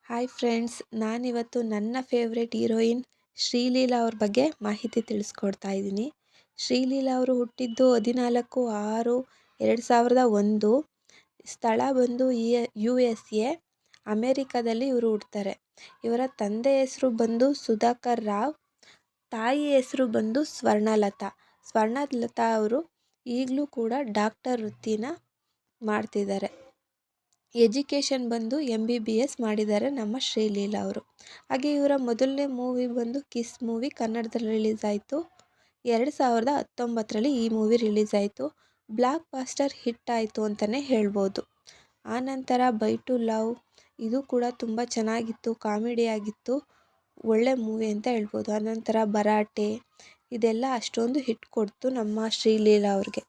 Hi friends, ನಾನಿವತ್ತು ನನ್ನ favourite heroine Sreeleela ಅವ್ರ ಬಗ್ಗೆ ಮಾಹಿತಿ ತಿಳಿಸ್ಕೊಡ್ತಾ ಇದ್ದೀನಿ. ಶ್ರೀಲೀಲಾ ಅವರು ಹುಟ್ಟಿದ್ದು 14/6/2001. ಸ್ಥಳ ಬಂದು USA, ಅಮೇರಿಕಾದಲ್ಲಿ ಇವರು ಹುಡ್ತಾರೆ. ಇವರ ತಂದೆ ಹೆಸರು ಬಂದು ಸುಧಾಕರ್ ರಾವ್, ತಾಯಿ ಹೆಸರು ಬಂದು ಸ್ವರ್ಣಲತಾ. ಸ್ವರ್ಣಲತಾ ಅವರು ಈಗಲೂ ಕೂಡ ಡಾಕ್ಟರ್ ವೃತ್ತಿನ ಮಾಡ್ತಿದ್ದಾರೆ. ಎಜುಕೇಷನ್ ಬಂದು MBBS ಮಾಡಿದ್ದಾರೆ ನಮ್ಮ ಶ್ರೀಲೀಲಾ ಅವರು. ಹಾಗೆ ಇವರ ಮೊದಲನೇ ಮೂವಿ ಬಂದು ಕಿಸ್ ಮೂವಿ ಕನ್ನಡದಲ್ಲಿ ರಿಲೀಸ್ ಆಯಿತು. 2019ರಲ್ಲಿ ಈ ಮೂವಿ ರಿಲೀಸ್ ಆಯಿತು. ಬ್ಲಾಕ್ ಬಾಸ್ಟರ್ ಹಿಟ್ ಆಯಿತು ಅಂತಲೇ ಹೇಳ್ಬೋದು. ಆನಂತರ ಬೈ ಟು ಲವ್, ಇದು ಕೂಡ ತುಂಬ ಚೆನ್ನಾಗಿತ್ತು, ಕಾಮಿಡಿ ಆಗಿತ್ತು, ಒಳ್ಳೆ ಮೂವಿ ಅಂತ ಹೇಳ್ಬೋದು. ಆನಂತರ ಭರಾಟೆ, ಇದೆಲ್ಲ ಅಷ್ಟೊಂದು ಹಿಟ್ ಕೊಡ್ತು ನಮ್ಮ ಶ್ರೀಲೀಲಾ ಅವ್ರಿಗೆ.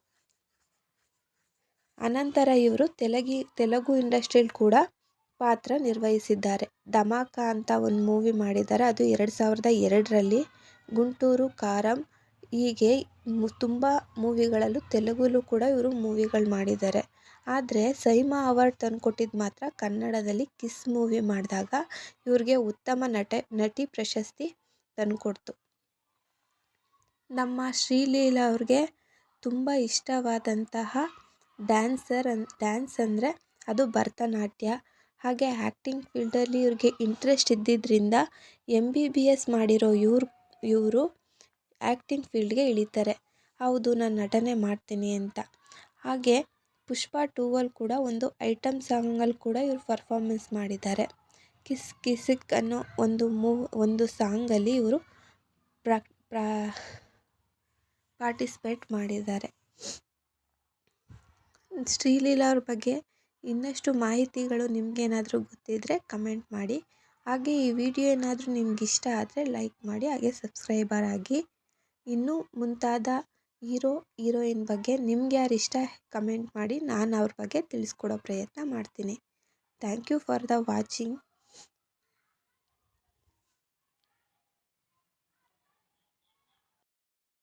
ಅನಂತರ ಇವರು ತೆಲುಗು ಇಂಡಸ್ಟ್ರಿಯಲ್ಲಿ ಕೂಡ ಪಾತ್ರ ನಿರ್ವಹಿಸಿದ್ದಾರೆ. ಧಮಾಕ ಅಂತ ಒಂದು ಮೂವಿ ಮಾಡಿದ್ದಾರೆ, ಅದು 2002ರಲ್ಲಿ. ಗುಂಟೂರು ಕಾರಂ, ಹೀಗೆ ತುಂಬ ಮೂವಿಗಳಲ್ಲೂ ತೆಲುಗಲ್ಲೂ ಕೂಡ ಇವರು ಮೂವಿಗಳು ಮಾಡಿದ್ದಾರೆ. ಆದರೆ ಸೈಮಾ ಅವಾರ್ಡ್ ತಂದುಕೊಟ್ಟಿದ್ದು ಮಾತ್ರ ಕನ್ನಡದಲ್ಲಿ ಕಿಸ್ ಮೂವಿ ಮಾಡಿದಾಗ ಇವ್ರಿಗೆ ಉತ್ತಮ ನಟಿ ಪ್ರಶಸ್ತಿ ತಂದುಕೊಡ್ತು. ನಮ್ಮ ಶ್ರೀಲೀಲಾ ಅವ್ರಿಗೆ ತುಂಬ ಇಷ್ಟವಾದಂತಹ ಡ್ಯಾನ್ಸ್ ಅಂದರೆ ಅದು ಭರತನಾಟ್ಯ. ಹಾಗೆ ಆ್ಯಕ್ಟಿಂಗ್ ಫೀಲ್ಡಲ್ಲಿ ಇವ್ರಿಗೆ ಇಂಟ್ರೆಸ್ಟ್ ಇದ್ದಿದ್ದರಿಂದ MBBS ಮಾಡಿರೋ ಇವರು ಆ್ಯಕ್ಟಿಂಗ್ ಫೀಲ್ಡ್ಗೆ ಇಳಿತಾರೆ. ಹೌದು, ನಾನು ನಟನೆ ಮಾಡ್ತೀನಿ ಅಂತ. ಹಾಗೆ ಪುಷ್ಪ 2 ಕೂಡ ಒಂದು ಐಟಮ್ ಸಾಂಗಲ್ಲಿ ಕೂಡ ಇವರು ಪರ್ಫಾರ್ಮೆನ್ಸ್ ಮಾಡಿದ್ದಾರೆ. ಕಿಸ್ ಕಿಸಿಕ್ ಅನ್ನೋ ಒಂದು ಸಾಂಗಲ್ಲಿ ಇವರು ಪಾರ್ಟಿಸಿಪೇಟ್ ಮಾಡಿದ್ದಾರೆ. ಶ್ರೀಲೀಲಾ ಅವ್ರ ಬಗ್ಗೆ ಇನ್ನಷ್ಟು ಮಾಹಿತಿಗಳು ನಿಮಗೇನಾದರೂ ಗೊತ್ತಿದ್ದರೆ ಕಮೆಂಟ್ ಮಾಡಿ. ಹಾಗೆ ಈ ವಿಡಿಯೋ ಏನಾದರೂ ನಿಮ್ಗೆ ಇಷ್ಟ ಆದರೆ ಲೈಕ್ ಮಾಡಿ, ಹಾಗೆ ಸಬ್ಸ್ಕ್ರೈಬರ್ ಆಗಿ. ಇನ್ನೂ ಮುಂತಾದ ಹೀರೋಯಿನ್ ಬಗ್ಗೆ ನಿಮ್ಗೆ ಯಾರು ಇಷ್ಟ ಕಮೆಂಟ್ ಮಾಡಿ, ನಾನು ಅವ್ರ ಬಗ್ಗೆ ತಿಳಿಸ್ಕೊಡೋ ಪ್ರಯತ್ನ ಮಾಡ್ತೀನಿ. Thank you for the watching.